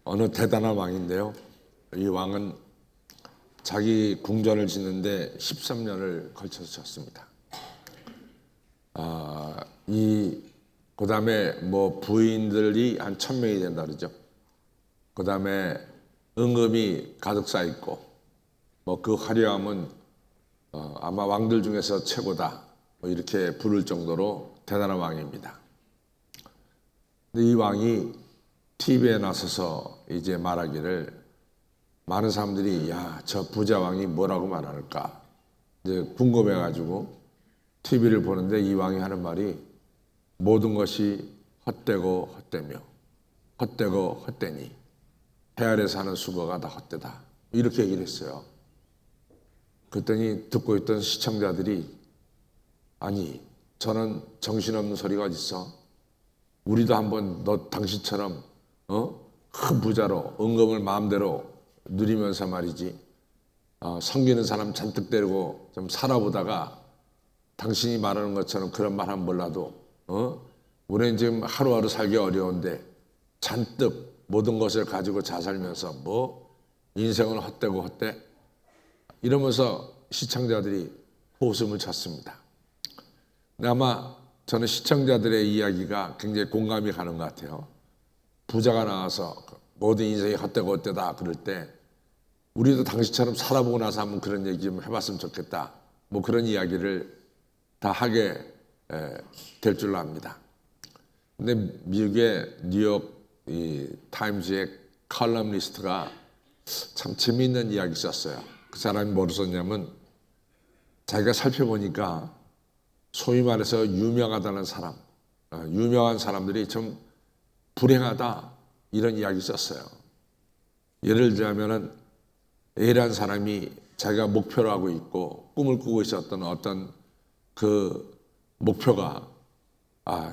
어느 대단한 왕인데요. 이 왕은 자기 궁전을 짓는데 13년을 걸쳐서 졌습니다. 그다음에 뭐 부인들이 한 1000명이 된다 그러죠. 그다음에 은금이 가득 쌓여 있고 뭐 그 화려함은 아마 왕들 중에서 최고다. 뭐 이렇게 부를 정도로 대단한 왕입니다. 근데 이 왕이 TV에 나서서 이제 말하기를 많은 사람들이 야, 저 부자 왕이 뭐라고 말할까 이제 궁금해가지고 TV를 보는데 이 왕이 하는 말이 모든 것이 헛되고 헛되며 헛되고 헛되니 해 아래 사는 수고가 다 헛되다 이렇게 얘기를 했어요. 그랬더니 듣고 있던 시청자들이 아니 저는 정신없는 소리가 어딨어? 우리도 한번 너 당신처럼 큰 부자로 은금을 마음대로 누리면서 말이지 섬기는 사람 잔뜩 데리고 좀 살아보다가 당신이 말하는 것처럼 그런 말 하면 몰라도 우리는 지금 하루하루 살기 어려운데 잔뜩 모든 것을 가지고 잘 살면서 뭐 인생은 헛되고 헛돼 이러면서 시청자들이 호흡을 쳤습니다. 근데 아마 저는 시청자들의 이야기가 굉장히 공감이 가는 것 같아요. 부자가 나와서 모든 인생이 헛되고 헛되다 그럴 때 우리도 당신처럼 살아보고 나서 한번 그런 얘기 좀 해봤으면 좋겠다. 뭐 그런 이야기를 다 하게 될 줄로 압니다. 근데 미국의 뉴욕 타임즈의 칼럼니스트가 참 재미있는 이야기 썼어요. 그 사람이 뭐를 썼냐면 자기가 살펴보니까 소위 말해서 유명하다는 사람, 유명한 사람들이 좀 불행하다 이런 이야기 썼어요. 예를 들자면은 A라는 사람이 자기가 목표로 하고 있고 꿈을 꾸고 있었던 어떤 그 목표가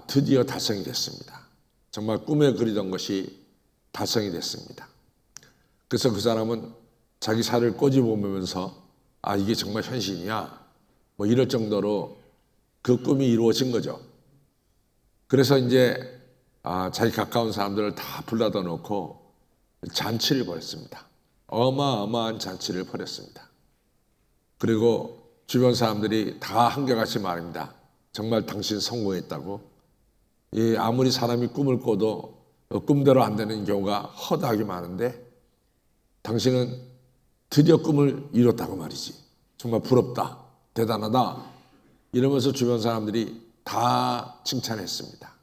드디어 달성이 됐습니다. 정말 꿈에 그리던 것이 달성이 됐습니다. 그래서 그 사람은 자기 살을 꼬집어보면서 이게 정말 현실이냐 뭐 이럴 정도로 그 꿈이 이루어진 거죠. 그래서 이제 자기 가까운 사람들을 다 불러다 놓고 잔치를 벌였습니다. 어마어마한 잔치를 벌였습니다. 그리고 주변 사람들이 다 한결같이 말합니다. 정말 당신 성공했다고. 아무리 사람이 꿈을 꿔도 꿈대로 안 되는 경우가 허다하게 많은데 당신은 드디어 꿈을 이뤘다고 말이지. 정말 부럽다. 대단하다. 이러면서 주변 사람들이 다 칭찬했습니다.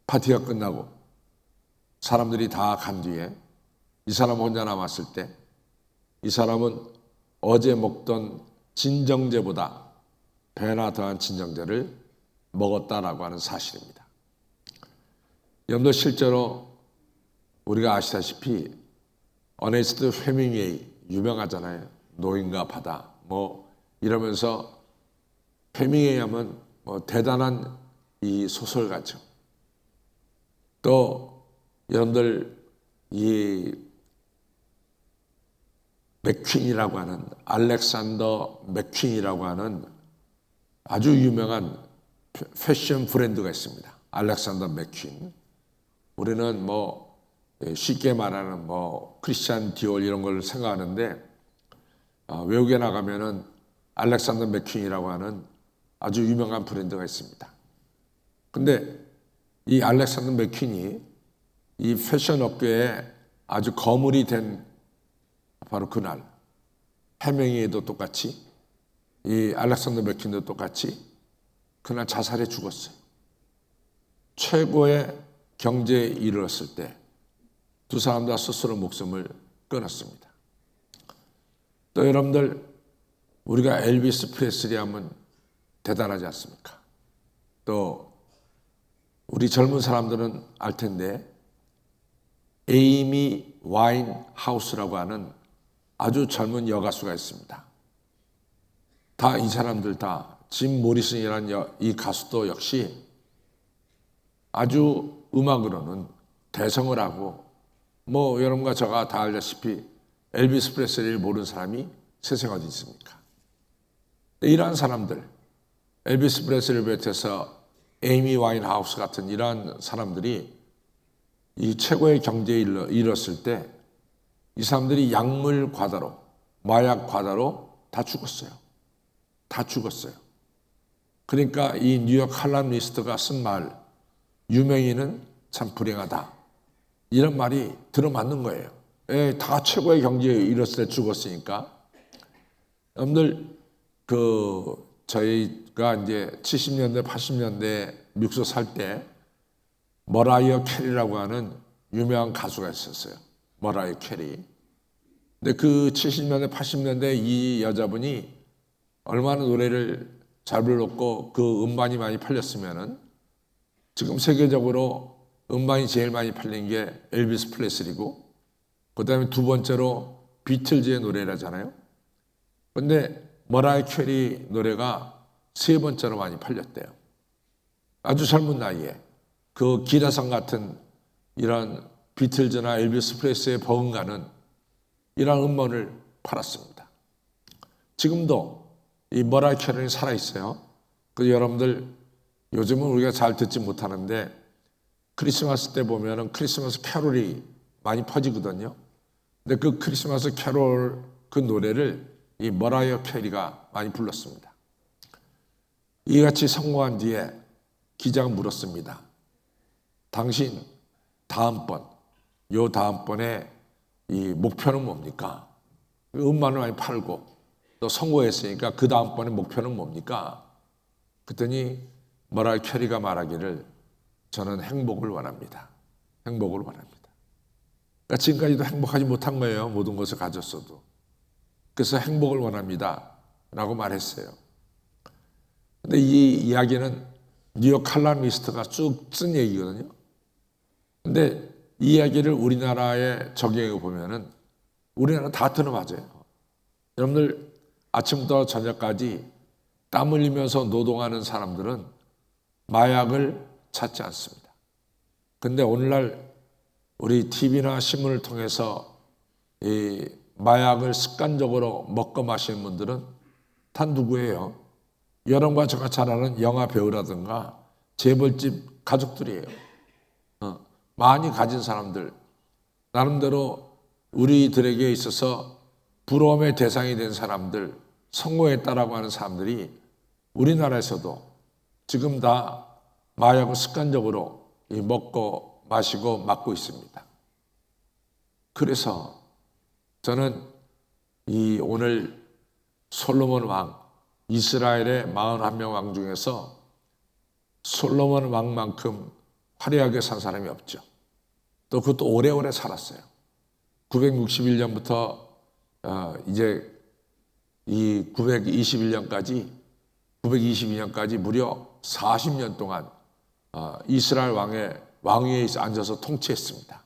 파티가 끝나고 사람들이 다 간 뒤에 이 사람 혼자 남았을 때 이 사람은 어제 먹던 진정제보다 배나 더한 진정제를 먹었다라고 하는 사실입니다. 여러분들 실제로 우리가 아시다시피 어네스트 헤밍웨이 유명하잖아요. 노인과 바다 뭐 이러면서 헤밍웨이 하면 뭐 대단한 이 소설가죠. 또 여러분들 이 맥퀸이라고 하는 알렉산더 맥퀸이라고 하는 아주 유명한 패션 브랜드가 있습니다. 알렉산더 맥퀸. 우리는 뭐 쉽게 말하는 뭐 크리스찬 디올 이런 걸 생각하는데 외국에 나가면은 알렉산더 맥퀸이라고 하는 아주 유명한 브랜드가 있습니다. 근데 이 알렉산더 맥퀸이 이 패션 업계에 아주 거물이 된 바로 그날 해밍웨이도 똑같이 이 알렉산더 맥퀸도 똑같이 그날 자살해 죽었어요. 최고의 경제에 이르렀을 때 두 사람 다 스스로 목숨을 끊었습니다. 또 여러분들 우리가 엘비스 프레슬리 하면 대단하지 않습니까? 또 우리 젊은 사람들은 알 텐데 에이미 와인하우스라고 하는 아주 젊은 여가수가 있습니다. 다 이 사람들 다 짐 모리슨이라는 이 가수도 역시 아주 음악으로는 대성을 하고 뭐 여러분과 저가 다 알다시피 엘비스 프레슬리를 모르는 사람이 세상에 어디 있습니까? 이러한 사람들 엘비스 프레슬리를 비롯해서 에이미 와인하우스 같은 이러한 사람들이 이 최고의 경제에 이뤘을 때 이 사람들이 약물 과다로, 마약 과다로 다 죽었어요. 다 죽었어요. 그러니까 이 뉴욕 칼럼니스트가 쓴 말, 유명인은 참 불행하다, 이런 말이 들어맞는 거예요. 다 최고의 경제에 이뤘을 때 죽었으니까. 여러분들 저희가 이제 70년대, 80년대 미국에서 살 때 머라이어 캐리라고 하는 유명한 가수가 있었어요. 머라이어 캐리. 근데 그 70년대, 80년대 이 여자분이 얼마나 노래를 잘 불렀고 그 음반이 많이 팔렸으면은 지금 세계적으로 음반이 제일 많이 팔린 게 엘비스 프레슬리고 그 다음에 두 번째로 비틀즈의 노래라잖아요. 근데 머라이어 캐리 노래가 세 번째로 많이 팔렸대요. 아주 젊은 나이에 그 기라성 같은 이런 비틀즈나 엘비스 프레슬리의 버금가는 이런 음반을 팔았습니다. 지금도 이 머라이어 캐리는 살아있어요. 그 여러분들 요즘은 우리가 잘 듣지 못하는데 크리스마스 때 보면은 크리스마스 캐롤이 많이 퍼지거든요. 근데 그 크리스마스 캐롤 그 노래를 이 머라이어 캐리가 많이 불렀습니다. 이같이 성공한 뒤에 기자가 물었습니다. 당신 다음번에 이 목표는 뭡니까? 음반을 많이 팔고 또 성공했으니까 그 다음번에 목표는 뭡니까? 그랬더니 머라이어 캐리가 말하기를 저는 행복을 원합니다. 행복을 원합니다. 그러니까 지금까지도 행복하지 못한 거예요. 모든 것을 가졌어도. 그래서 행복을 원합니다 라고 말했어요. 근데 이 이야기는 뉴욕 칼럼니스트가 쭉 쓴 얘기거든요. 근데 이 이야기를 우리나라에 적용해 보면은 우리나라 다 들어맞아요. 여러분들 아침부터 저녁까지 땀 흘리면서 노동하는 사람들은 마약을 찾지 않습니다. 근데 오늘날 우리 TV나 신문을 통해서 이 마약을 습관적으로 먹고 마시는 분들은 다 누구예요? 여러분과 제가 잘 아는 영화 배우라든가 재벌집 가족들이에요. 많이 가진 사람들, 나름대로 우리들에게 있어서 부러움의 대상이 된 사람들, 성공했다라고 하는 사람들이 우리나라에서도 지금 다 마약을 습관적으로 먹고 마시고 맞고 있습니다. 그래서 저는 이 오늘 솔로몬 왕, 이스라엘의 41명 왕 중에서 솔로몬 왕만큼 화려하게 산 사람이 없죠. 또 그것도 오래오래 살았어요. 961년부터 이제 이 922년까지 무려 40년 동안 이스라엘 왕위에 앉아서 통치했습니다.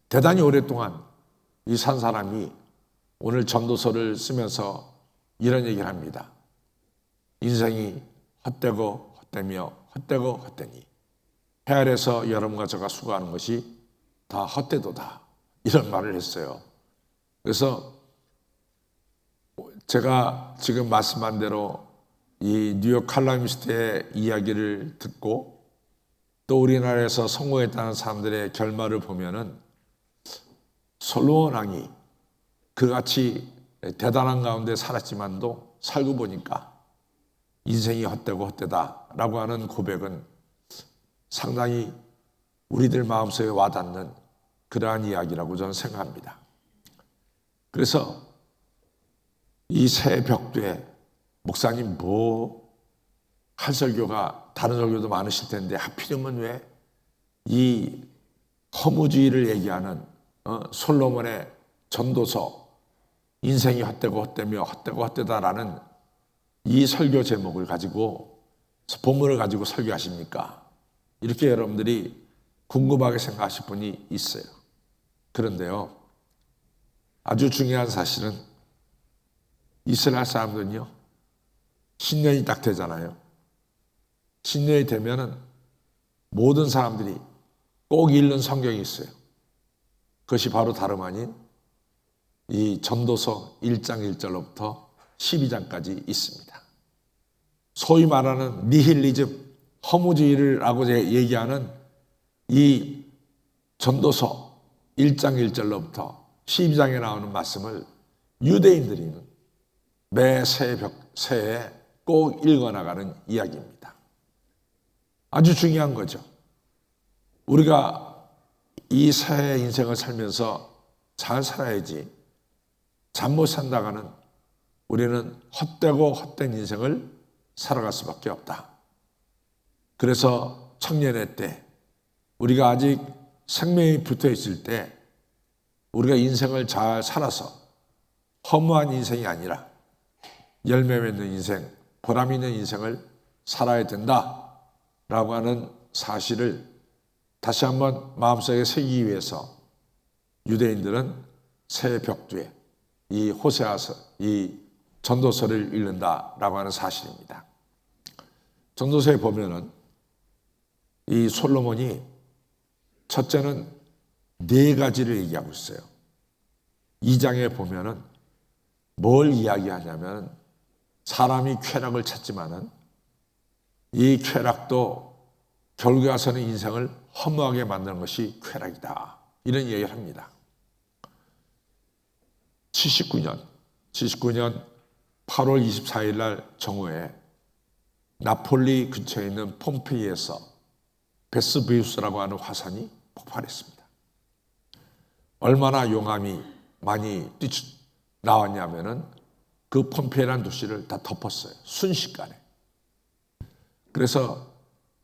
대단히 오랫동안 이 산 사람이 오늘 전도서를 쓰면서 이런 얘기를 합니다. 인생이 헛되고 헛되며 헛되고 헛되니 해 아래서 여러분과 제가 수고하는 것이 다 헛되도다, 이런 말을 했어요. 그래서 제가 지금 말씀한 대로 이 뉴욕 칼럼니스트의 이야기를 듣고 또 우리나라에서 성공했다는 사람들의 결말을 보면은 솔로몬 왕이 그같이 대단한 가운데 살았지만도 살고 보니까 인생이 헛되고 헛되다라고 하는 고백은 상당히 우리들 마음속에 와닿는 그러한 이야기라고 저는 생각합니다. 그래서 이 새 벽두에 목사님 할 설교가 다른 설교도 많으실 텐데 하필이면 왜 이 허무주의를 얘기하는 솔로몬의 전도서 인생이 헛되고 헛되며 헛되고 헛되다라는 이 설교 제목을 가지고 본문을 가지고 설교하십니까? 이렇게 여러분들이 궁금하게 생각하실 분이 있어요. 그런데요, 아주 중요한 사실은 이스라엘 사람들은요, 신년이 딱 되잖아요. 신년이 되면은 모든 사람들이 꼭 읽는 성경이 있어요. 그것이 바로 다름 아닌 이 전도서 1장 1절로부터 12장까지 있습니다. 소위 말하는 니힐리즘, 허무주의라고 얘기하는 이 전도서 1장 1절로부터 12장에 나오는 말씀을 유대인들이 매 새해에 꼭 읽어나가는 이야기입니다. 아주 중요한 거죠. 우리가 이 새해 인생을 살면서 잘 살아야지 잘못 산다가는 우리는 헛되고 헛된 인생을 살아갈 수밖에 없다. 그래서 청년의 때 우리가 아직 생명이 붙어 있을 때 우리가 인생을 잘 살아서 허무한 인생이 아니라 열매 맺는 인생, 보람 있는 인생을 살아야 된다라고 하는 사실을 다시 한번 마음속에 새기기 위해서 유대인들은 새해 벽두에 이 호세아서, 이 전도서를 읽는다라고 하는 사실입니다. 전도서에 보면은 이 솔로몬이 첫째는 4가지를 얘기하고 있어요. 2장에 보면은 뭘 이야기하냐면 사람이 쾌락을 찾지만은 이 쾌락도 결국에 와서는 인생을 허무하게 만드는 것이 쾌락이다. 이런 얘기를 합니다. 79년 8월 24일 날 정오에 나폴리 근처에 있는 폼페이에서 베스비우스라고 하는 화산이 폭발했습니다. 얼마나 용암이 많이 나왔냐면은 그 폼페이라는 도시를 다 덮었어요. 순식간에. 그래서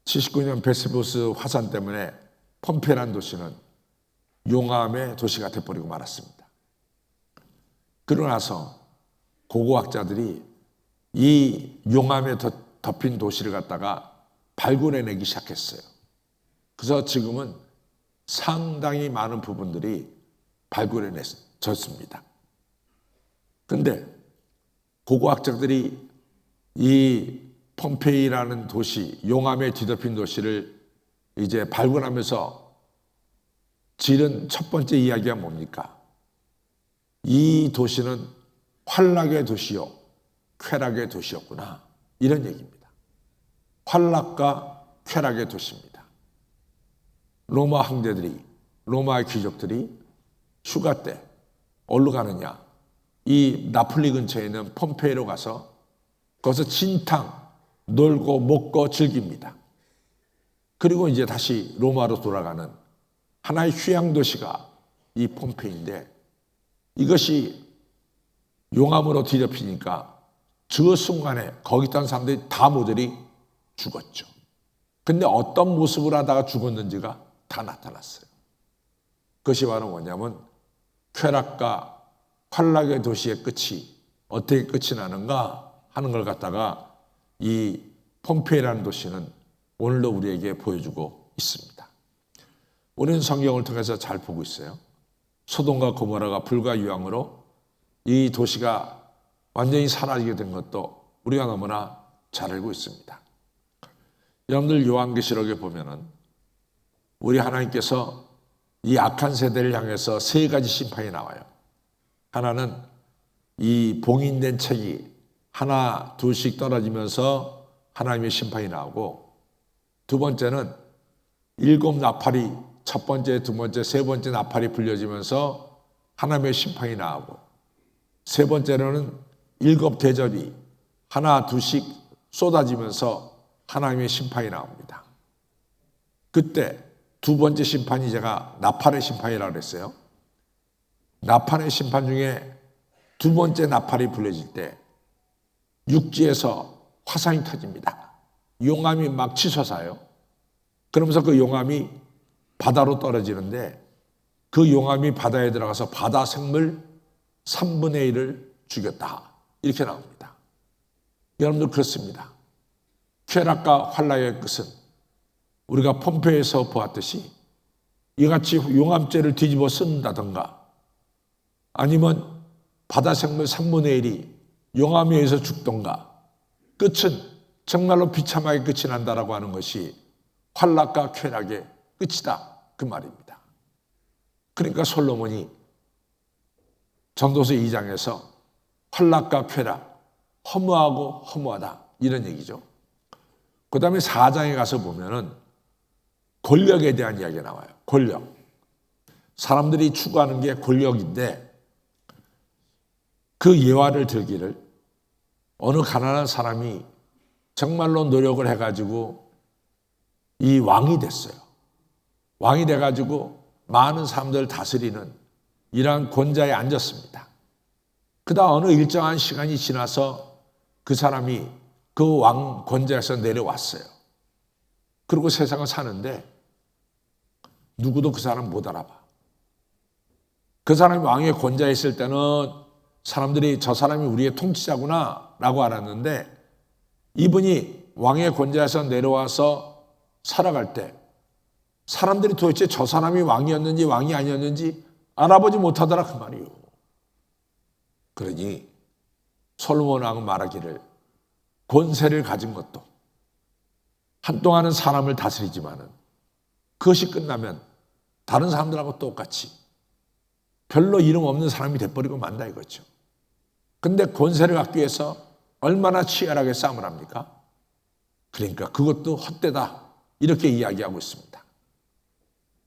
79년 베스비우스 화산 때문에 폼페이라는 도시는 용암의 도시가 되어버리고 말았습니다. 그러고 나서 고고학자들이 이 용암에 덮인 도시를 갖다가 발굴해내기 시작했어요. 그래서 지금은 상당히 많은 부분들이 발굴해냈습니다. 그런데 고고학자들이 이 폼페이라는 도시, 용암에 뒤덮인 도시를 이제 발굴하면서 지른 첫 번째 이야기가 뭡니까? 이 도시는 환락의 도시요, 쾌락의 도시였구나. 이런 얘기입니다. 환락과 쾌락의 도시입니다. 로마 황제들이, 로마의 귀족들이 휴가 때 어디로 가느냐? 이 나폴리 근처에 있는 폼페이로 가서 거기서 진탕, 놀고 먹고 즐깁니다. 그리고 이제 다시 로마로 돌아가는 하나의 휴양 도시가 이 폼페이인데 이것이 용암으로 뒤덮이니까 저 순간에 거기 있던 사람들이 다 모조리 죽었죠. 근데 어떤 모습을 하다가 죽었는지가 다 나타났어요. 그것이 바로 뭐냐면 쾌락과 환락의 도시의 끝이 어떻게 끝이 나는가 하는 걸 갖다가 이 폼페이라는 도시는 오늘도 우리에게 보여주고 있습니다. 우리는 성경을 통해서 잘 보고 있어요. 소돔과 고모라가 불과 유황으로 이 도시가 완전히 사라지게 된 것도 우리가 너무나 잘 알고 있습니다. 여러분들 요한계시록에 보면은 우리 하나님께서 이 악한 세대를 향해서 3가지 심판이 나와요. 하나는 이 봉인된 책이 하나 둘씩 떨어지면서 하나님의 심판이 나오고, 두 번째는 7 나팔이 첫 번째, 두 번째, 세 번째 나팔이 불려지면서 하나님의 심판이 나오고, 세 번째로는 7 대접이 하나 둘씩 쏟아지면서 하나님의 심판이 나옵니다. 그때 두 번째 심판이 제가 나팔의 심판이라고 그랬어요. 나팔의 심판 중에 두 번째 나팔이 불려질 때 육지에서 화산이 터집니다. 용암이 막 치솟아요. 그러면서 그 용암이 바다로 떨어지는데 그 용암이 바다에 들어가서 바다 생물 3분의 1을 죽였다. 이렇게 나옵니다. 여러분들 그렇습니다. 쾌락과 환락의 끝은 우리가 폼페이에서 보았듯이 이같이 용암죄를 뒤집어 쓴다던가 아니면 바다 생물 3분의 1이 용암에 의해서 죽던가, 끝은 정말로 비참하게 끝이 난다라고 하는 것이 환락과 쾌락의 끝이다, 그 말입니다. 그러니까 솔로몬이 전도서 2장에서 환락과 쾌락, 허무하고 허무하다 이런 얘기죠. 그 다음에 4장에 가서 보면은 권력에 대한 이야기가 나와요. 권력. 사람들이 추구하는 게 권력인데 그 예화를 들기를 어느 가난한 사람이 정말로 노력을 해가지고 이 왕이 됐어요. 왕이 돼가지고 많은 사람들을 다스리는 이러한 권좌에 앉았습니다. 그다음 어느 일정한 시간이 지나서 그 사람이 그 왕 권좌에서 내려왔어요. 그리고 세상을 사는데 누구도 그 사람 못 알아봐. 그 사람이 왕의 권좌에 있을 때는 사람들이 저 사람이 우리의 통치자구나 라고 알았는데 이분이 왕의 권좌에서 내려와서 살아갈 때 사람들이 도대체 저 사람이 왕이었는지 왕이 아니었는지 알아보지 못하더라 그 말이에요. 그러니 솔로몬 왕은 말하기를 권세를 가진 것도 한동안은 사람을 다스리지만은 그것이 끝나면 다른 사람들하고 똑같이 별로 이름 없는 사람이 돼버리고 만다 이거죠. 근데 권세를 갖기 위해서 얼마나 치열하게 싸움을 합니까? 그러니까 그것도 헛되다 이렇게 이야기하고 있습니다.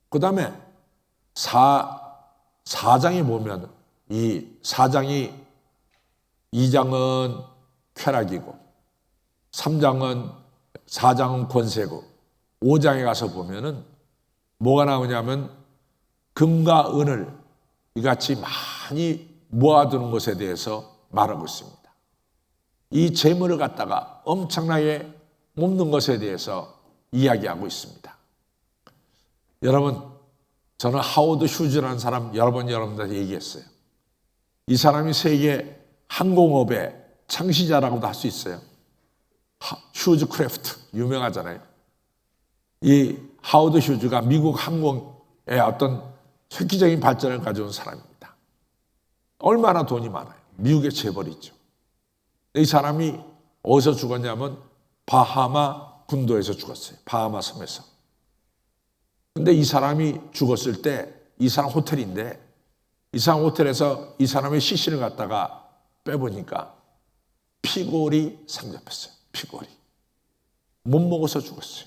그 다음에 4장에 보면 이 4장이 2장은 쾌락이고 4장은 권세고 5장에 가서 보면은 뭐가 나오냐면 금과 은을 이같이 많이 모아두는 것에 대해서 말하고 있습니다. 이 재물을 갖다가 엄청나게 뽑는 것에 대해서 이야기하고 있습니다. 여러분, 저는 하워드 휴즈라는 사람 여러 번 여러분들한테 얘기했어요. 이 사람이 세계 항공업의 창시자라고도 할 수 있어요. 휴즈 크래프트 유명하잖아요. 이 하워드 휴즈가 미국 항공의 어떤 획기적인 발전을 가져온 사람입니다. 얼마나 돈이 많아요. 미국의 재벌이죠. 이 사람이 어디서 죽었냐면 바하마 군도에서 죽었어요. 바하마 섬에서. 근데 이 사람이 죽었을 때 이 사람 호텔인데 이 사람 호텔에서 이 사람의 시신을 갖다가 빼보니까 피골이 상접했어요. 피골이. 못 먹어서 죽었어요.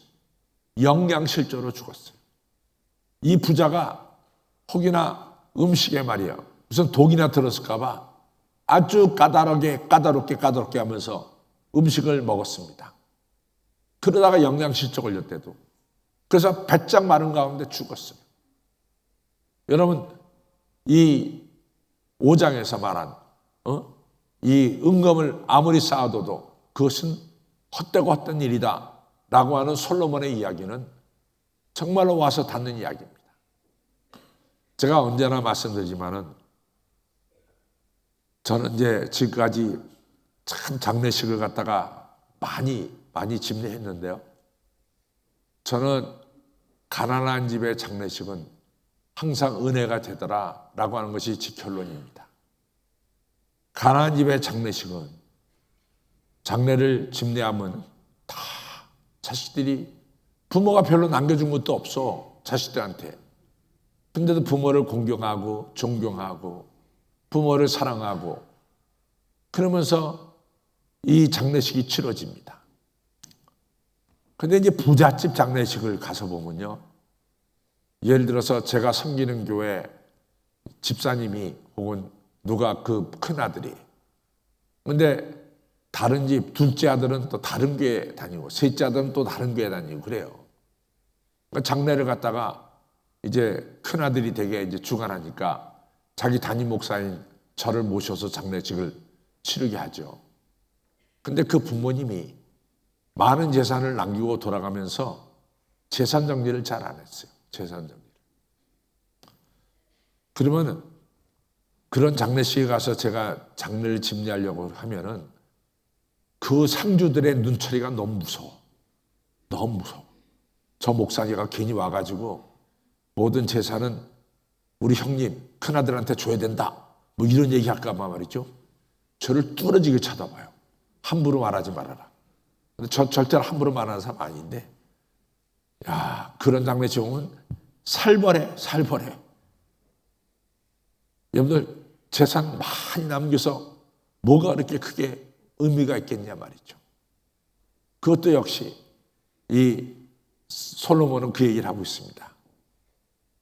영양실조로 죽었어요. 이 부자가 혹이나 음식에 말이에요. 무슨 독이나 들었을까 봐 아주 까다롭게 하면서 음식을 먹었습니다. 그러다가 영양실조 걸렸대도. 그래서 배짱 마른 가운데 죽었어요. 여러분, 이 5장에서 말한 이 은금을 아무리 쌓아둬도 그것은 헛되고 헛된 일이다 라고 하는 솔로몬의 이야기는 정말로 와서 닿는 이야기입니다. 제가 언제나 말씀드리지만은 저는 이제 지금까지 참 장례식을 갖다가 많이 집례했는데요. 저는 가난한 집의 장례식은 항상 은혜가 되더라 라고 하는 것이 제 결론입니다. 가난한 집의 장례식은 장례를 집례하면 다 자식들이 부모가 별로 남겨준 것도 없어 자식들한테. 근데도 부모를 공경하고 존경하고 부모를 사랑하고 그러면서 이 장례식이 치러집니다. 근데 이제 부잣집 장례식을 가서 보면요. 예를 들어서 제가 섬기는 교회 집사님이 혹은 누가 그 큰아들이 근데 다른 집 둘째 아들은 또 다른 교회 다니고 셋째 아들은 또 다른 교회 다니고 그래요. 그러니까 장례를 갖다가 이제 큰아들이 되게 이제 주관하니까 자기 담임 목사인 저를 모셔서 장례식을 치르게 하죠. 근데 그 부모님이 많은 재산을 남기고 돌아가면서 재산 정리를 잘 안 했어요. 재산 정리를. 그러면 그런 장례식에 가서 제가 장례를 집례하려고 하면은 그 상주들의 눈초리가 너무 무서워. 너무 무서워. 저 목사님가 괜히 와가지고 모든 재산은 우리 형님 큰아들한테 줘야 된다. 뭐 이런 얘기 할까 봐 말이죠. 저를 뚫어지게 쳐다봐요. 함부로 말하지 말아라. 근데 저 절대로 함부로 말하는 사람 아닌데 야 그런 장례식 오면 살벌해. 여러분들 재산 많이 남겨서 뭐가 그렇게 크게 의미가 있겠냐 말이죠. 그것도 역시 이 솔로몬은 그 얘기를 하고 있습니다.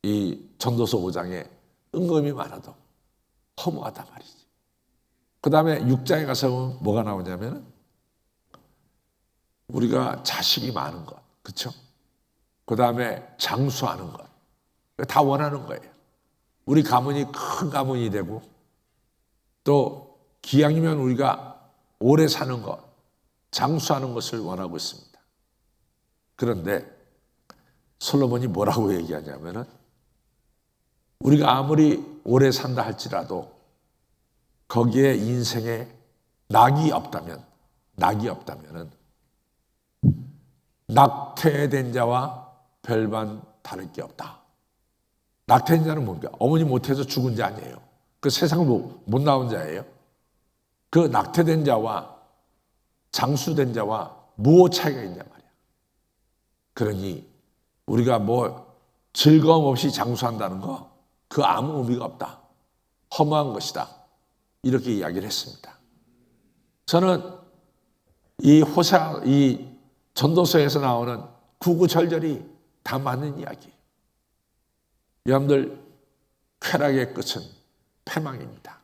이 전도서 5장에 은금이 많아도 허무하단 말이지. 그 다음에 6장에 가서 보면 뭐가 나오냐면 우리가 자식이 많은 것, 그렇죠? 그 다음에 장수하는 것, 다 원하는 거예요. 우리 가문이 큰 가문이 되고 또 기왕이면 우리가 오래 사는 것, 장수하는 것을 원하고 있습니다. 그런데 솔로몬이 뭐라고 얘기하냐면은 우리가 아무리 오래 산다 할지라도 거기에 인생에 낙이 없다면은 낙태된 자와 별반 다를 게 없다. 낙태된 자는 뭡니까? 어머니 못해서 죽은 자 아니에요. 그 세상을 못 나온 자예요. 그 낙태된 자와 장수된 자와 무엇 차이가 있냐 말이야. 그러니 우리가 뭐 즐거움 없이 장수한다는 거 그 아무 의미가 없다. 허무한 것이다. 이렇게 이야기를 했습니다. 저는 이 전도서에서 나오는 구구절절이 다 맞는 이야기예요. 여러분들 쾌락의 끝은 패망입니다.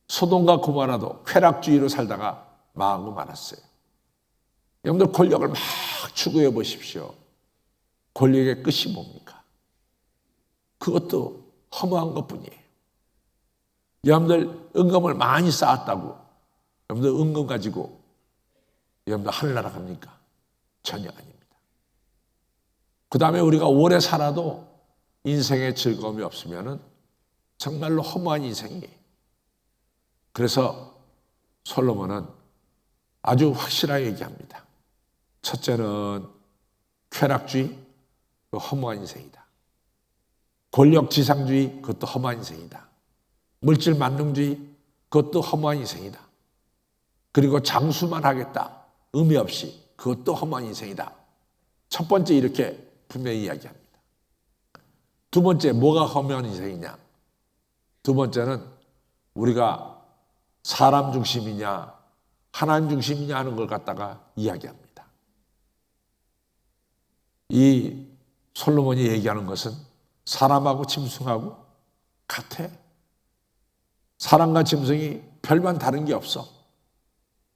소돔과 고모라도 쾌락주의로 살다가 망하고 말았어요. 여러분들 권력을 막 추구해 보십시오. 권력의 끝이 뭡니까? 그것도 허무한 것뿐이에요. 여러분들 은금을 많이 쌓았다고 여러분들 은금 가지고 여러분들 하늘나라 갑니까? 전혀 아닙니다. 그 다음에 우리가 오래 살아도 인생에 즐거움이 없으면 정말로 허무한 인생이에요. 그래서 솔로몬은 아주 확실하게 얘기합니다. 첫째는 쾌락주의, 그 허무한 인생이다. 권력지상주의, 그것도 허무한 인생이다. 물질 만능주의, 그것도 허무한 인생이다. 그리고 장수만 하겠다, 의미 없이, 그것도 허무한 인생이다. 첫 번째 이렇게 분명히 이야기합니다. 두 번째, 뭐가 허무한 인생이냐? 두 번째는 우리가 사람 중심이냐 하나님 중심이냐 하는 걸 갖다가 이야기합니다. 이 솔로몬이 얘기하는 것은 사람하고 짐승하고 같아. 사람과 짐승이 별반 다른 게 없어.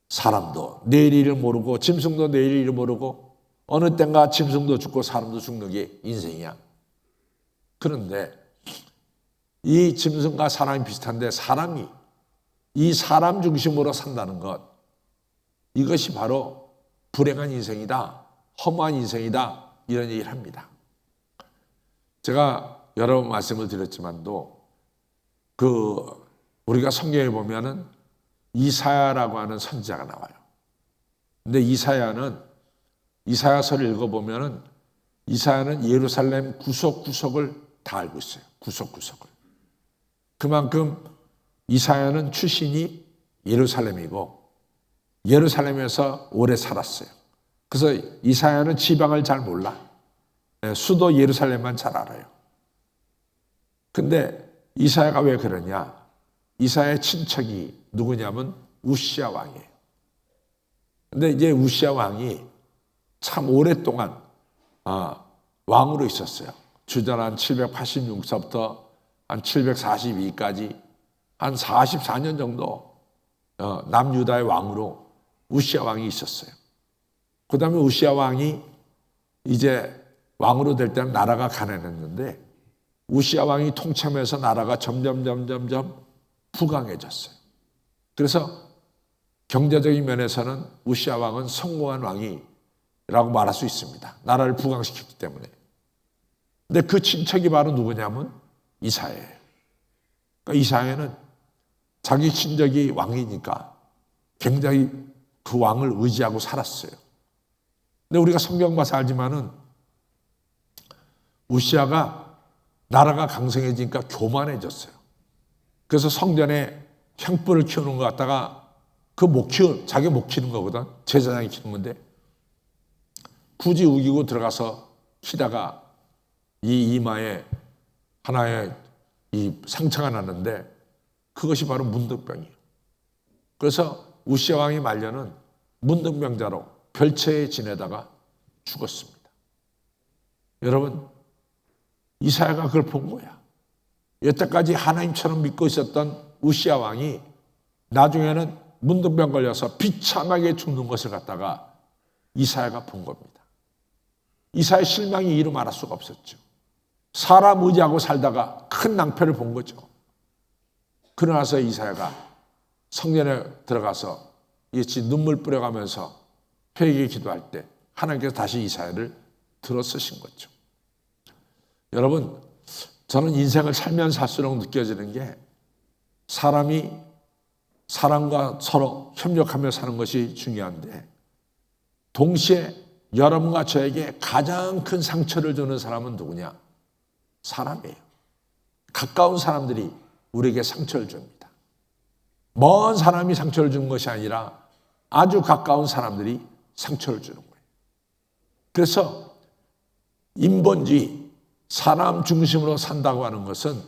사람도 내일 일을 모르고 짐승도 내일 일을 모르고 어느 땐가 짐승도 죽고 사람도 죽는 게 인생이야. 그런데 이 짐승과 사람이 비슷한데 사람이 이 사람 중심으로 산다는 것, 이것이 바로 불행한 인생이다, 허무한 인생이다, 이런 얘기를 합니다. 제가 여러 번 말씀을 드렸지만도 우리가 성경에 보면은 이사야라고 하는 선지자가 나와요. 근데 이사야서를 읽어보면은 이사야는 예루살렘 구석구석을 다 알고 있어요. 구석구석을. 그만큼 이사야는 출신이 예루살렘이고 예루살렘에서 오래 살았어요. 그래서 이사야는 지방을 잘 몰라. 수도 예루살렘만 잘 알아요. 근데 이사야가 왜 그러냐? 이사야의 친척이 누구냐면 우시야 왕이에요. 근데 이제 우시야 왕이 참 오랫동안 왕으로 있었어요. 주전 한 786서부터 한 742까지 한 44년 정도 남유다의 왕으로 우시야 왕이 있었어요. 그 다음에 우시야 왕이 이제 왕으로 될 때는 나라가 가난했는데 우시야 왕이 통치하면서 나라가 점점 부강해졌어요. 그래서 경제적인 면에서는 우시야 왕은 성공한 왕이라고 말할 수 있습니다. 나라를 부강시켰기 때문에. 근데 그 친척이 바로 누구냐면 이사야예요. 그러니까 이사야는 자기 친척이 왕이니까 굉장히 그 왕을 의지하고 살았어요. 근데 우리가 성경 봐서 알지만은 우시야가 나라가 강성해지니까 교만해졌어요. 그래서 성전에 향불을 키우는 것 갖다가 자기 못 키우는 거거든. 제사장이 키우는 건데 굳이 우기고 들어가서 키다가 이 이마에 하나의 이 상처가 났는데 그것이 바로 문득병이에요. 그래서 우시야 왕이 말년은 문득병자로 별채에 지내다가 죽었습니다. 여러분, 이사야가 그걸 본 거야. 여태까지 하나님처럼 믿고 있었던 우시야 왕이 나중에는 문둥병 걸려서 비참하게 죽는 것을 갖다가 이사야가 본 겁니다. 이사야의 실망이 이루 말할 수가 없었죠. 사람 의지하고 살다가 큰 낭패를 본 거죠. 그러나서 이사야가 성전에 들어가서 이같이 눈물 뿌려가면서 회개 기도할 때 하나님께서 다시 이사야를 들어쓰신 거죠. 여러분, 저는 인생을 살면서 살수록 느껴지는 게 사람이 사람과 서로 협력하며 사는 것이 중요한데 동시에 여러분과 저에게 가장 큰 상처를 주는 사람은 누구냐? 사람이에요. 가까운 사람들이 우리에게 상처를 줍니다. 먼 사람이 상처를 주는 것이 아니라 아주 가까운 사람들이 상처를 주는 거예요. 그래서 인본주의, 사람 중심으로 산다고 하는 것은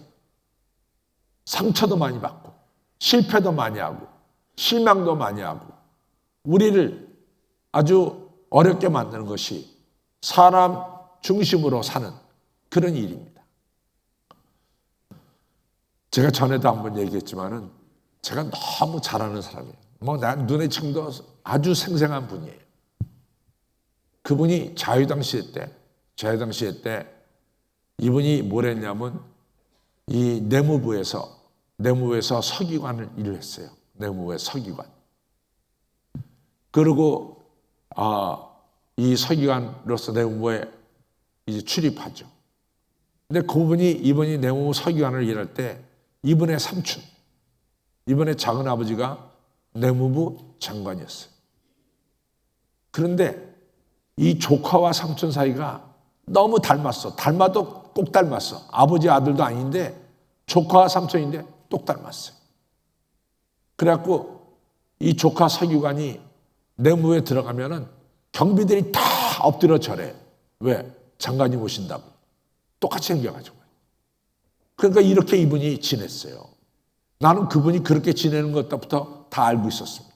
상처도 많이 받고 실패도 많이 하고 실망도 많이 하고 우리를 아주 어렵게 만드는 것이 사람 중심으로 사는 그런 일입니다. 제가 전에도 한번 얘기했지만은 제가 너무 잘하는 사람이에요. 눈에 층도 아주 생생한 분이에요. 그분이 자유당 시대 때 이분이 뭘 했냐면 이 내무부에서 서기관을 일을 했어요. 내무부의 서기관. 그리고 이 서기관으로서 내무부에 이제 출입하죠. 근데 이분이 내무부 서기관을 일할 때 이분의 삼촌, 이분의 작은 아버지가 내무부 장관이었어요. 그런데 이 조카와 삼촌 사이가 너무 닮았어. 닮아도 꼭 닮았어. 아버지 아들도 아닌데 조카와 삼촌인데 똑 닮았어요. 그래갖고 이 조카 서기관이 내무부에 들어가면은 경비들이 다 엎드려 절해. 왜? 장관님 오신다고. 똑같이 생겨가지고. 그러니까 이렇게 이분이 지냈어요. 나는 그분이 그렇게 지내는 것부터 다 알고 있었습니다.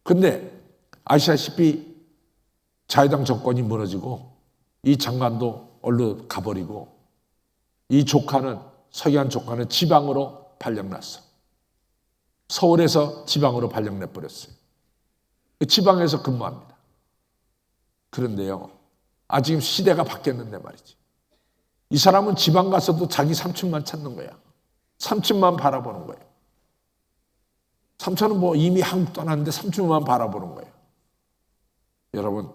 근데 아시다시피 자유당 정권이 무너지고 이 장관도 얼른 가버리고 이 서기관 조카는 지방으로 발령났어. 서울에서 지방으로 발령내버렸어요. 지방에서 근무합니다. 그런데요, 지금 시대가 바뀌었는데 말이지. 이 사람은 지방 가서도 자기 삼촌만 찾는 거야. 삼촌만 바라보는 거예요. 삼촌은 이미 한국 떠났는데 삼촌만 바라보는 거예요. 여러분,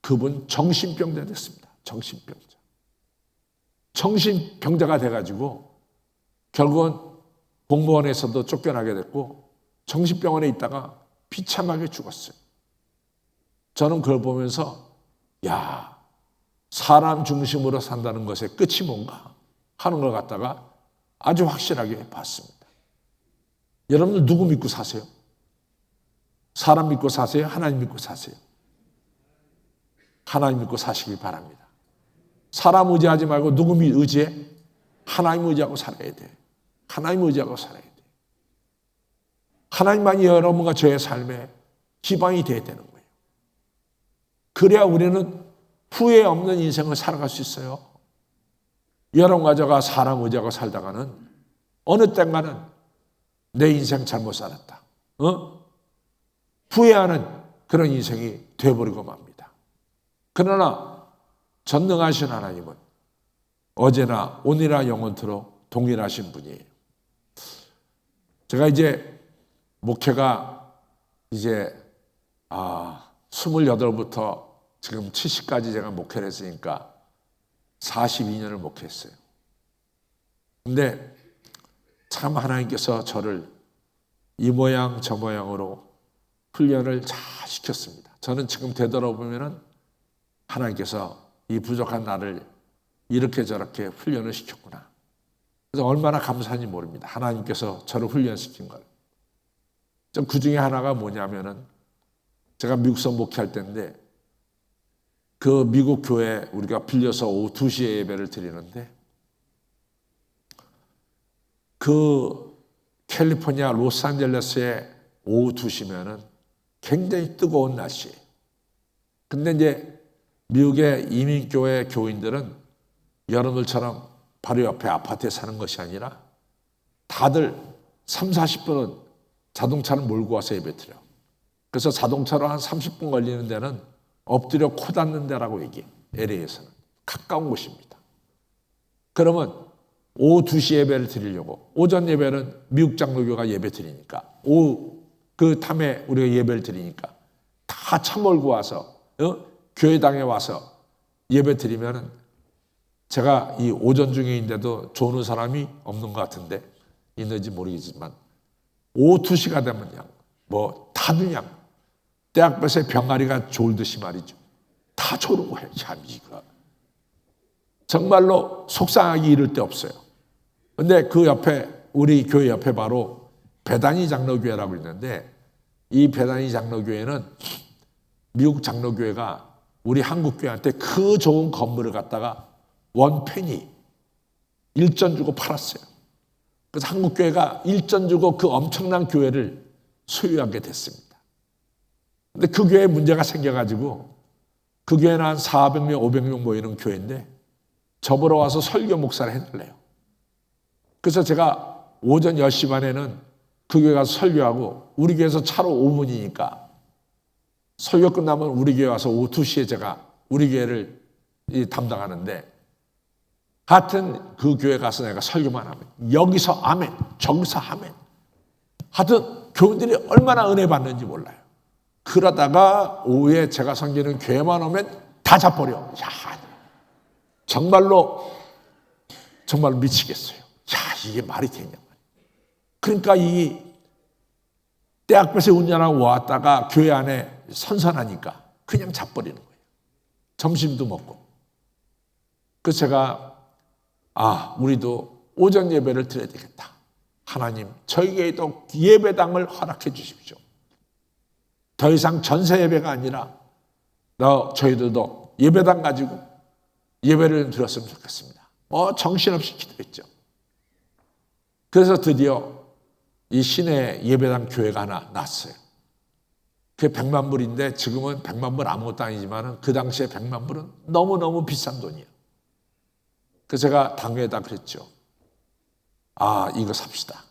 그분 정신병자 됐습니다. 정신병자. 정신병자가 돼가지고 결국은 공무원에서도 쫓겨나게 됐고 정신병원에 있다가 비참하게 죽었어요. 저는 그걸 보면서 사람 중심으로 산다는 것의 끝이 뭔가 하는 걸 갖다가 아주 확실하게 봤습니다. 여러분들 누구 믿고 사세요? 사람 믿고 사세요? 하나님 믿고 사세요? 하나님 믿고 사시길 바랍니다. 사람 의지하지 말고 누구 의지해? 하나님 의지하고 살아야 돼. 하나님 의지하고 살아야 돼. 하나님만이 여러분과 저의 삶에 기반이 되어야 되는 거예요. 그래야 우리는 후회 없는 인생을 살아갈 수 있어요. 여러분과 저가 사람 의지하고 살다가는 어느 때인가는 내 인생 잘못 살았다. 후회하는 그런 인생이 되어버리고 맙니다. 그러나 전능하신 하나님은 어제나 오늘이나 영원토록 동일하신 분이에요. 제가 이제 목회가 이제 28부터 지금 70까지 제가 목회를 했으니까 42년을 목회했어요. 근데 참 하나님께서 저를 이 모양 저 모양으로 훈련을 잘 시켰습니다. 저는 지금 되돌아보면은 하나님께서 이 부족한 나를 이렇게 저렇게 훈련을 시켰구나. 그래서 얼마나 감사한지 모릅니다. 하나님께서 저를 훈련시킨 걸. 그 중에 하나가 뭐냐면은 제가 미국서 목회할 때인데 그 미국 교회 우리가 빌려서 오후 2시에 예배를 드리는데 그 캘리포니아 로스앤젤레스의 오후 2시면은 굉장히 뜨거운 날씨예요. 근데 이제 미국의 이민교회 교인들은 여러분들처럼 바로 옆에 아파트에 사는 것이 아니라 다들 3, 40분은 자동차를 몰고 와서 예배드려요. 그래서 자동차로 한 30분 걸리는 데는 엎드려 코 닿는 데라고 얘기해요. LA에서는. 가까운 곳입니다. 그러면 오후 2시 예배를 드리려고, 오전 예배는 미국 장로교가 예배 드리니까, 오후 그 탐에 우리가 예배를 드리니까 다 차 몰고 와서 교회당에 와서 예배 드리면은, 제가 이 오전 중에인데도 조는 사람이 없는 것 같은데 있는지 모르겠지만, 오후 2시가 되면 다들 그냥 떼약볕에 병아리가 졸듯이 말이죠. 다 조르고 해요. 참 이거 정말로 속상하기 이를 데 없어요. 근데 그 옆에, 우리 교회 옆에 바로 베다니 장로교회라고 있는데, 이 베다니 장로교회는 미국 장로교회가 우리 한국교회한테 그 좋은 건물을 갖다가 원페니 1전 주고 팔았어요. 그래서 한국교회가 1전 주고 그 엄청난 교회를 소유하게 됐습니다. 근데 그 교회에 문제가 생겨가지고, 그 교회는 한 400명, 500명 모이는 교회인데 저보러 와서 설교 목사를 해달래요. 그래서 제가 오전 10시 반에는 그 교회 가서 설교하고, 우리 교회에서 차로 5분이니까 설교 끝나면 우리 교회 와서 오후 2시에 제가 우리 교회를 담당하는데, 하여튼 그 교회 가서 내가 설교만 하면 여기서 아멘, 저기서 아멘. 하여튼 교인들이 얼마나 은혜 받는지 몰라요. 그러다가 오후에 제가 섬기는 교회만 오면 다 잡버려. 야, 정말로 미치겠어요. 야, 이게 말이 되냐. 그러니까 이 대학교에서 운전하고 왔다가 교회 안에 선선하니까 그냥 잡버리는 거예요. 점심도 먹고. 그래서 제가 우리도 오전 예배를 드려야 되겠다. 하나님, 저희에게도 예배당을 허락해 주십시오. 더 이상 전세 예배가 아니라 저희들도 예배당 가지고 예배를 드렸으면 좋겠습니다. 정신없이 기도했죠. 그래서 드디어 이 시내 예배당 교회가 하나 났어요. 그게 100만 불인데 지금은 100만 불 아무것도 아니지만 그 당시에 100만 불은 너무너무 비싼 돈이에요. 그래서 제가 당회에다 그랬죠. 이거 삽시다.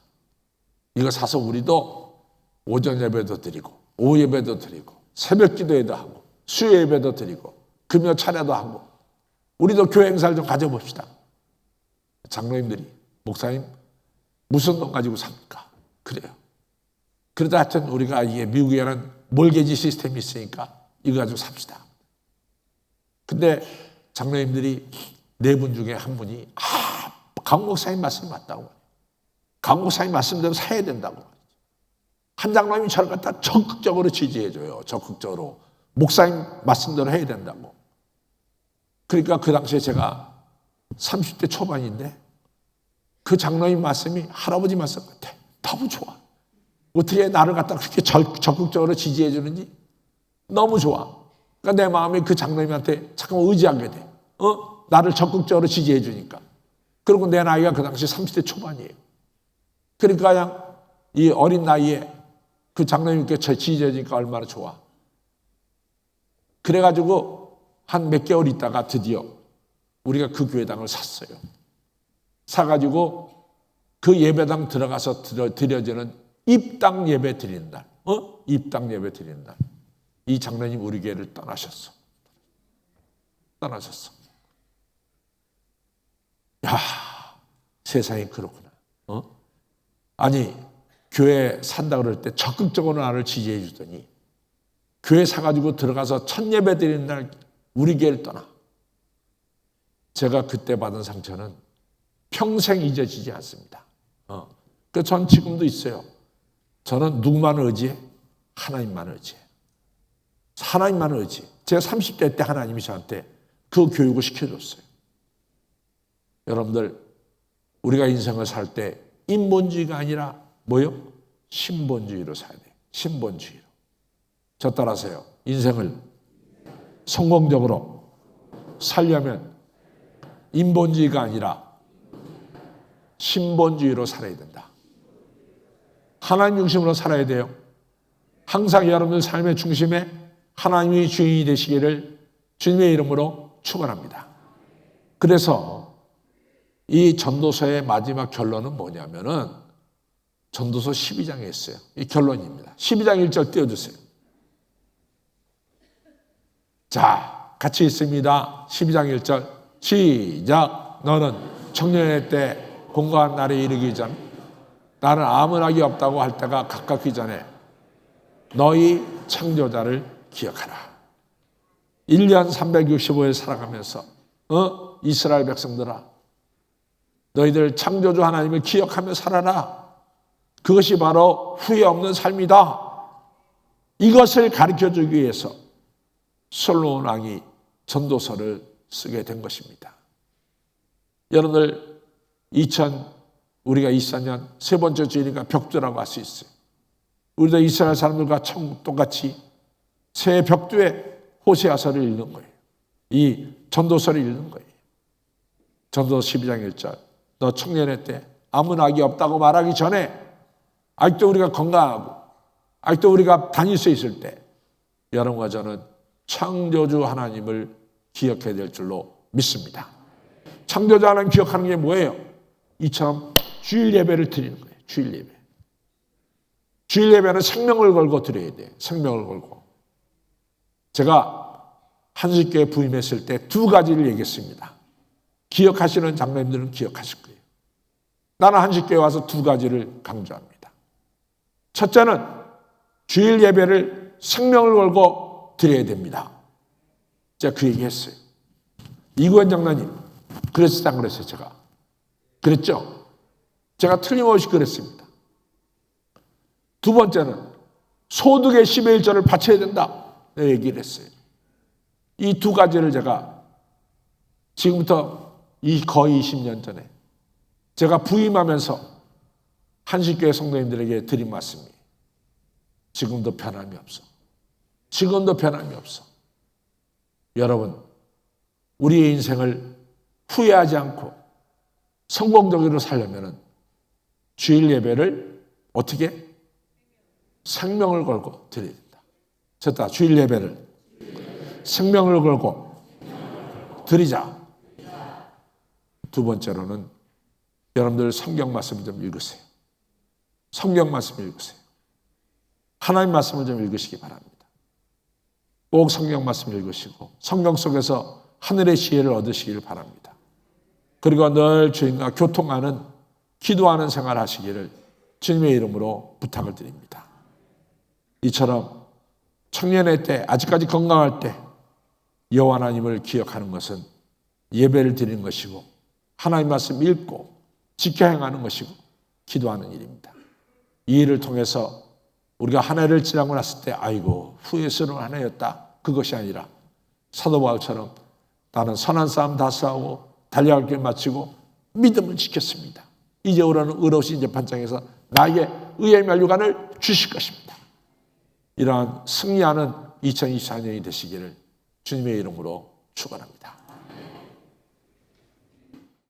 이거 사서 우리도 오전 예배도 드리고 오후 예배도 드리고 새벽 기도회도 하고 수요 예배도 드리고 금요 차례도 하고 우리도 교회 행사를 좀 가져봅시다. 장로님들이, 목사님 무슨 돈 가지고 삽니까? 그래요. 그러다 하여튼 우리가 이게 미국에는 몰개지 시스템이 있으니까 이거 가지고 삽시다. 근데 장로님들이 4분 중에 한 분이 강 목사님 말씀이 맞다고. 강 목사님 말씀대로 사야 된다고. 한 장로님이 저를 갖다 적극적으로 지지해줘요. 적극적으로. 목사님 말씀대로 해야 된다고. 그러니까 그 당시에 제가 30대 초반인데 그 장로님 말씀이 할아버지 말씀 같아. 너무 좋아. 어떻게 나를 갖다 그렇게 적극적으로 지지해 주는지 너무 좋아. 그러니까 내 마음이 그 장로님한테 잠깐 의지하게 돼. 나를 적극적으로 지지해 주니까. 그리고 내 나이가 그 당시 30대 초반이에요. 그러니까 그냥 이 어린 나이에 그 장로님께 지지해 주니까 얼마나 좋아. 그래가지고 한 몇 개월 있다가 드디어 우리가 그 교회당을 샀어요. 사가지고 그 예배당 들어가서 드려지는 입당 예배 드리는 날, 입당 예배 드리는 날, 이 장로님 우리 교회를 떠나셨어. 야, 세상이 그렇구나. 아니, 교회 산다 그럴 때 적극적으로 나를 지지해 주더니 교회 사가지고 들어가서 첫 예배 드리는 날 우리 교회를 떠나. 제가 그때 받은 상처는 평생 잊어지지 않습니다. 그래서 전 지금도 있어요. 저는 누구만을 의지해? 하나님만을 의지해. 하나님만을 의지해. 제가 30대 때 하나님이 저한테 그 교육을 시켜줬어요. 여러분들, 우리가 인생을 살 때 인본주의가 아니라 뭐요? 신본주의로 살아야 돼요. 신본주의로. 저 따라서요. 인생을 성공적으로 살려면 인본주의가 아니라 신본주의로 살아야 된다. 하나님 중심으로 살아야 돼요. 항상 여러분들 삶의 중심에 하나님이 주인이 되시기를 주님의 이름으로 축원합니다. 그래서 이 전도서의 마지막 결론은 뭐냐면은 전도서 12장에 있어요. 이 결론입니다. 12장 1절 띄워주세요. 자, 같이 있습니다. 12장 1절 시작. 너는 청년의 때 공고한 날에 이르기 전 나는 아무 낙이 없다고 할 때가 가깝기 전에 너희 창조자를 기억하라. 1년 365일 살아가면서 이스라엘 백성들아, 너희들 창조주 하나님을 기억하며 살아라. 그것이 바로 후회 없는 삶이다. 이것을 가르쳐주기 위해서 솔로몬 왕이 전도서를 쓰게 된 것입니다. 여러분들 우리가 24년 세 번째 주일이니까 벽두라고 할 수 있어요. 우리도 이스라엘 사람들과 똑같이 새 벽두에 호세아서를 읽는 거예요. 이 전도서를 읽는 거예요. 전도서 12장 1절 너 청년의 때 아무 낙이 없다고 말하기 전에 아직도 우리가 건강하고 아직도 우리가 다닐 수 있을 때 여러분과 저는 창조주 하나님을 기억해야 될 줄로 믿습니다. 창조주 하나님 기억하는 게 뭐예요? 이처럼 주일 예배를 드리는 거예요. 주일 예배. 주일 예배는 생명을 걸고 드려야 돼요. 생명을 걸고. 제가 한식교회 부임했을 때 두 가지를 얘기했습니다. 기억하시는 장로님들은 기억하실 거예요. 나는 한식교회 와서 두 가지를 강조합니다. 첫째는 주일 예배를 생명을 걸고 드려야 됩니다. 제가 그 얘기했어요. 이구현 장로님 그랬었다고 그랬어요. 제가 그랬죠. 제가 틀림없이 그랬습니다. 두 번째는 소득의 10의 1절을 바쳐야 된다. 네, 얘기를 했어요. 이 두 가지를 제가 지금부터 거의 20년 전에 제가 부임하면서 한식교회 성도님들에게 드린 말씀이 지금도 변함이 없어. 지금도 변함이 없어. 여러분, 우리의 인생을 후회하지 않고 성공적으로 살려면 주일 예배를 어떻게? 생명을 걸고 드려야 된다. 됐다. 주일 예배를 생명을 걸고 드리자. 두 번째로는 여러분들 성경 말씀 좀 읽으세요. 성경 말씀 읽으세요. 하나님 말씀을 좀 읽으시기 바랍니다. 꼭 성경 말씀 읽으시고 성경 속에서 하늘의 지혜를 얻으시기를 바랍니다. 그리고 늘 주님과 교통하는 기도하는 생활 하시기를 주님의 이름으로 부탁을 드립니다. 이처럼 청년의 때 아직까지 건강할 때 여호와 하나님을 기억하는 것은 예배를 드리는 것이고 하나님 말씀 읽고 지켜 행하는 것이고 기도하는 일입니다. 이 일을 통해서 우리가 한 해를 지나고 났을 때 아이고 후회스러운 한 해였다. 그것이 아니라 사도 바울처럼 나는 선한 싸움 다 싸우고 달려갈 길 마치고 믿음을 지켰습니다. 이제 오라는 의로우신 재판장에서 나에게 의의 면류관을 주실 것입니다. 이러한 승리하는 2024년이 되시기를 주님의 이름으로 축원합니다.